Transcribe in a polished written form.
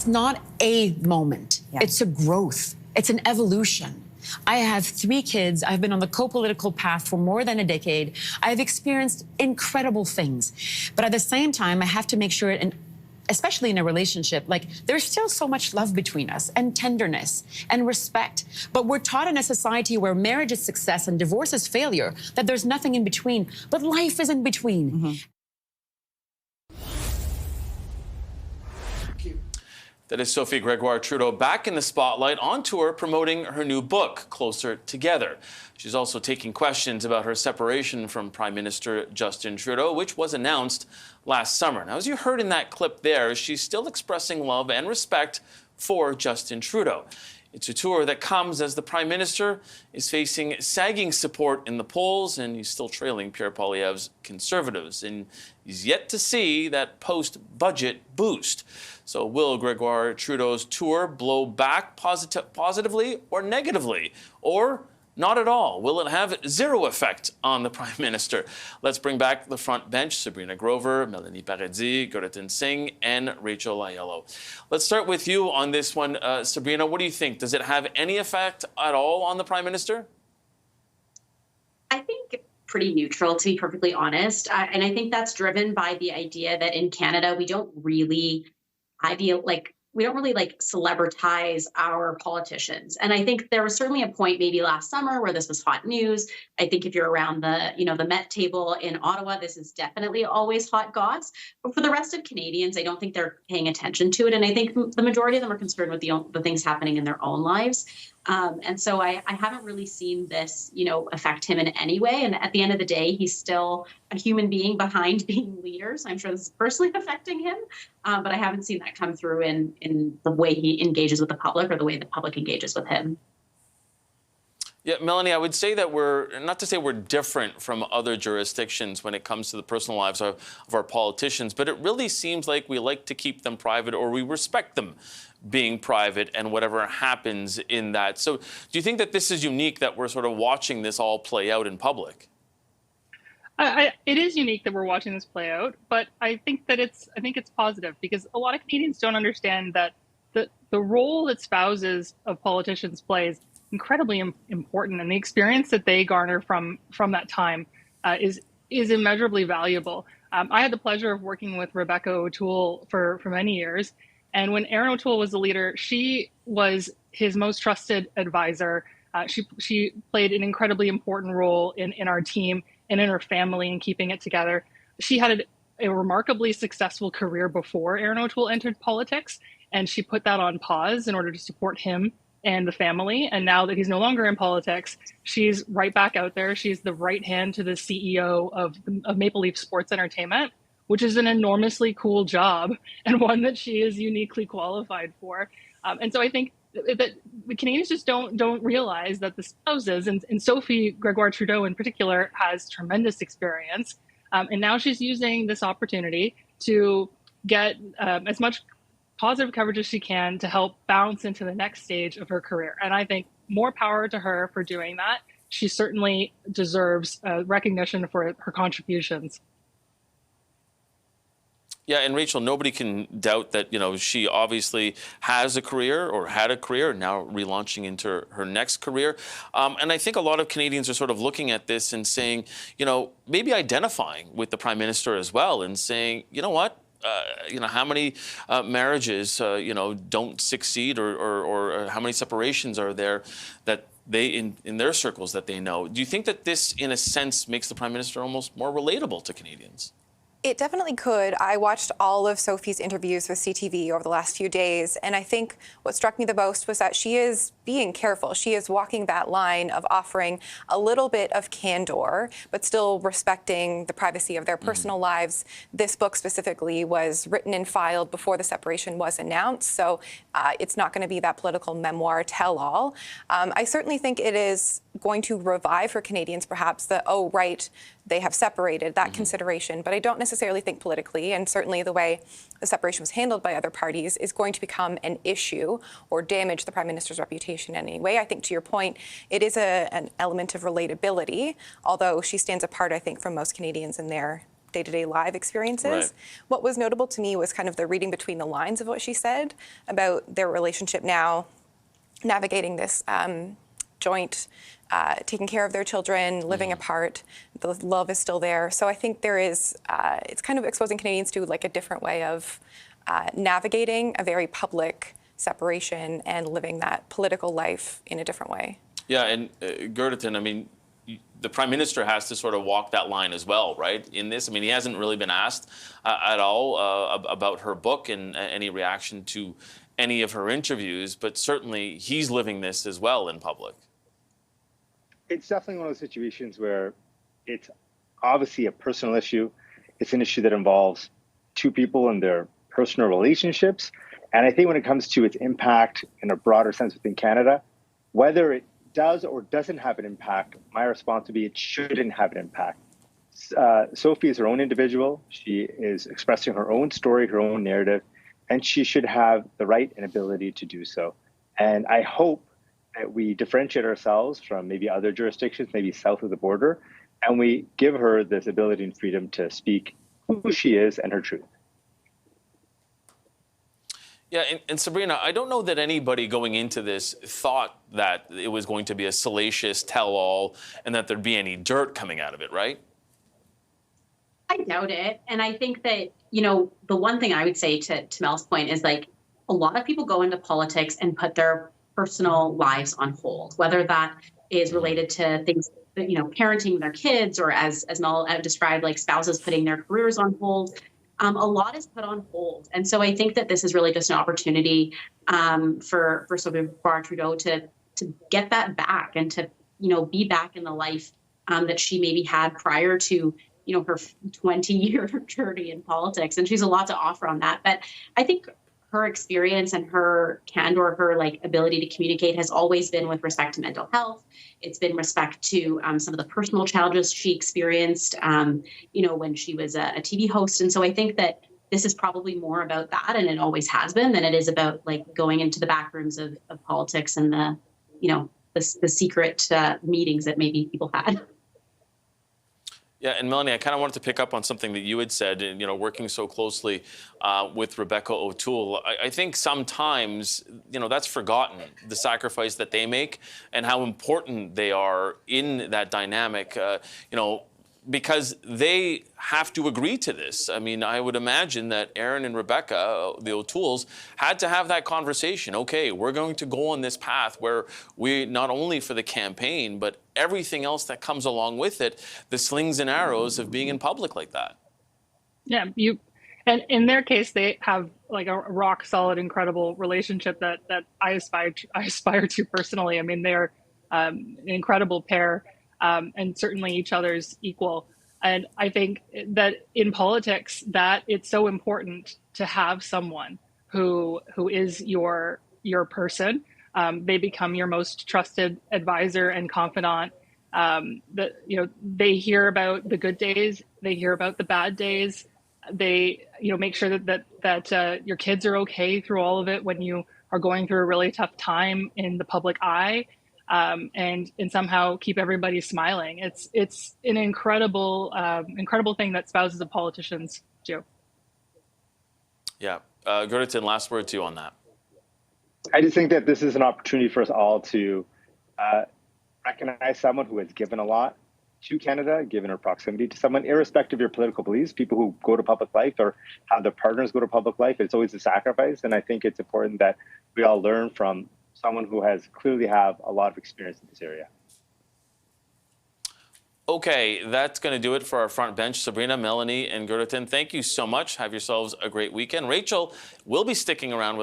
not a moment. Yeah. It's a growth. It's an evolution. I have 3 kids. I've been on the co-political path for more than a decade. I've experienced incredible things. But at the same time, I have to make sure, and especially in a relationship, like there's still so much love between us and tenderness and respect. But we're taught in a society where marriage is success and divorce is failure, that there's nothing in between. But life is in between. Mm-hmm. That is Sophie Gregoire Trudeau back in the spotlight on tour promoting her new book, Closer Together. She's also taking questions about her separation from Prime Minister Justin Trudeau, which was announced last summer. Now, as you heard in that clip there, she's still expressing love and respect for Justin Trudeau. It's a tour that comes as the Prime Minister is facing sagging support in the polls, and he's still trailing Pierre Poilievre's Conservatives. And he's yet to see that post-budget boost. So will Gregoire Trudeau's tour blow back positively or negatively? Or not at all? Will it have zero effect on the Prime Minister? Let's bring back the front bench, Sabrina Grover, Melanie Paradis, Gurritan Singh, and Rachel Aiello. Let's start with you on this one. Sabrina, what do you think? Does it have any effect at all on the Prime Minister? I think pretty neutral, to be perfectly honest. And I think that's driven by the idea that in Canada, we don't really celebritize our politicians. And I think there was certainly a point maybe last summer where this was hot news. I think if you're around the Met table in Ottawa, this is definitely always hot goss. But for the rest of Canadians, I don't think they're paying attention to it. And I think the majority of them are concerned with the things happening in their own lives. And so I haven't really seen this, affect him in any way. And at the end of the day, he's still a human being behind being leader. So I'm sure this is personally affecting him. But I haven't seen that come through in the way he engages with the public or the way the public engages with him. Yeah, Melanie, I would say that not to say we're different from other jurisdictions when it comes to the personal lives of our politicians, but it really seems like we like to keep them private, or we respect them being private and whatever happens in that. So do you think that this is unique, that we're sort of watching this all play out in public? It is unique that we're watching this play out, but I think it's positive, because a lot of Canadians don't understand that the role that spouses of politicians play is incredibly important, and the experience that they garner from that time is immeasurably valuable. I had the pleasure of working with Rebecca O'Toole for many years, and when Aaron O'Toole was the leader, she was his most trusted advisor. She played an incredibly important role in our team and in her family and keeping it together. She had a remarkably successful career before Aaron O'Toole entered politics, and she put that on pause in order to support him and the family. And now that he's no longer in politics, she's right back out there. She's the right hand to the CEO of Maple Leaf Sports Entertainment, which is an enormously cool job and one that she is uniquely qualified for. And so I think that the Canadians just don't realize that the spouses, and Sophie Gregoire Trudeau in particular, has tremendous experience. And now she's using this opportunity to get as much positive coverage as she can to help bounce into the next stage of her career. And I think more power to her for doing that. She certainly deserves recognition for her contributions. Yeah, and Rachel, nobody can doubt that, she obviously has a career, or had a career, now relaunching into her next career. And I think a lot of Canadians are sort of looking at this and saying, maybe identifying with the Prime Minister as well, and saying, you know what? How many marriages, don't succeed, or how many separations are there that they, in their circles, that they know? Do you think that this, in a sense, makes the Prime Minister almost more relatable to Canadians? It definitely could. I watched all of Sophie's interviews with CTV over the last few days, and I think what struck me the most was that she is being careful. She is walking that line of offering a little bit of candor, but still respecting the privacy of their personal lives. This book specifically was written and filed before the separation was announced, so it's not going to be that political memoir tell-all. I certainly think it is going to revive for Canadians perhaps the, oh, right, they have separated, that consideration. But I don't necessarily think politically, and certainly the way the separation was handled by other parties, is going to become an issue or damage the Prime Minister's reputation in any way. I think, to your point, it is an element of relatability, although she stands apart, I think, from most Canadians in their day-to-day live experiences. Right. What was notable to me was kind of the reading between the lines of what she said about their relationship now, navigating this joint, taking care of their children, living apart. The love is still there. So I think there is, it's kind of exposing Canadians to like a different way of navigating a very public separation and living that political life in a different way. Yeah, and Gerdeton, I mean, the Prime Minister has to sort of walk that line as well, right, in this? I mean, he hasn't really been asked at all about her book and any reaction to any of her interviews, but certainly he's living this as well in public. It's definitely one of those situations where it's obviously a personal issue. It's an issue that involves two people and their personal relationships. And I think when it comes to its impact in a broader sense within Canada, whether it does or doesn't have an impact, my response would be it shouldn't have an impact. Sophie is her own individual. She is expressing her own story, her own narrative, and she should have the right and ability to do so. And I hope that we differentiate ourselves from maybe other jurisdictions, maybe south of the border, and we give her this ability and freedom to speak who she is and her truth. Yeah, and Sabrina, I don't know that anybody going into this thought that it was going to be a salacious tell-all and that there'd be any dirt coming out of it, right? I doubt it. And I think that, you know, the one thing I would say to Mel's point is like a lot of people go into politics and put their personal lives on hold, whether that is related to things, you know, parenting their kids, or as Mel described, like spouses putting their careers on hold. A lot is put on hold. And so I think that this is really just an opportunity for Sophie Gregoire Trudeau to get that back and to, you know, be back in the life that she maybe had prior to, you know, her 20-year journey in politics. And she's a lot to offer on that. But I think her experience and her candor, her like ability to communicate has always been with respect to mental health. It's been respect to some of the personal challenges she experienced, you know, when she was a TV host. And so I think that this is probably more about that, and it always has been, than it is about like going into the back rooms of politics and the, you know, the secret meetings that maybe people had. Yeah, and Melanie, I kind of wanted to pick up on something that you had said, you know, working so closely with Rebecca O'Toole. I think sometimes, you know, that's forgotten, the sacrifice that they make and how important they are in that dynamic, you know, because they have to agree to this. I mean, I would imagine that Aaron and Rebecca, the O'Tooles, had to have that conversation. Okay, we're going to go on this path where we, not only for the campaign, but everything else that comes along with it, the slings and arrows of being in public like that. Yeah, and in their case, they have like a rock solid, incredible relationship that I aspire to personally. I mean, they're an incredible pair. And certainly each other's equal. And I think that in politics, that it's so important to have someone who is your person. They become your most trusted advisor and confidant. That, you know, they hear about the good days, they hear about the bad days. They, you know, make sure that your kids are okay through all of it when you are going through a really tough time in the public eye. And somehow keep everybody smiling. It's an incredible thing that spouses of politicians do. Yeah, Gerdeton, last word to you on that. I just think that this is an opportunity for us all to recognize someone who has given a lot to Canada, given her proximity to someone, irrespective of your political beliefs. People who go to public life or have their partners go to public life, it's always a sacrifice. And I think it's important that we all learn from someone who has clearly have a lot of experience in this area. Okay, that's going to do it for our front bench. Sabrina, Melanie, and Gerdeton, thank you so much. Have yourselves a great weekend. Rachel will be sticking around with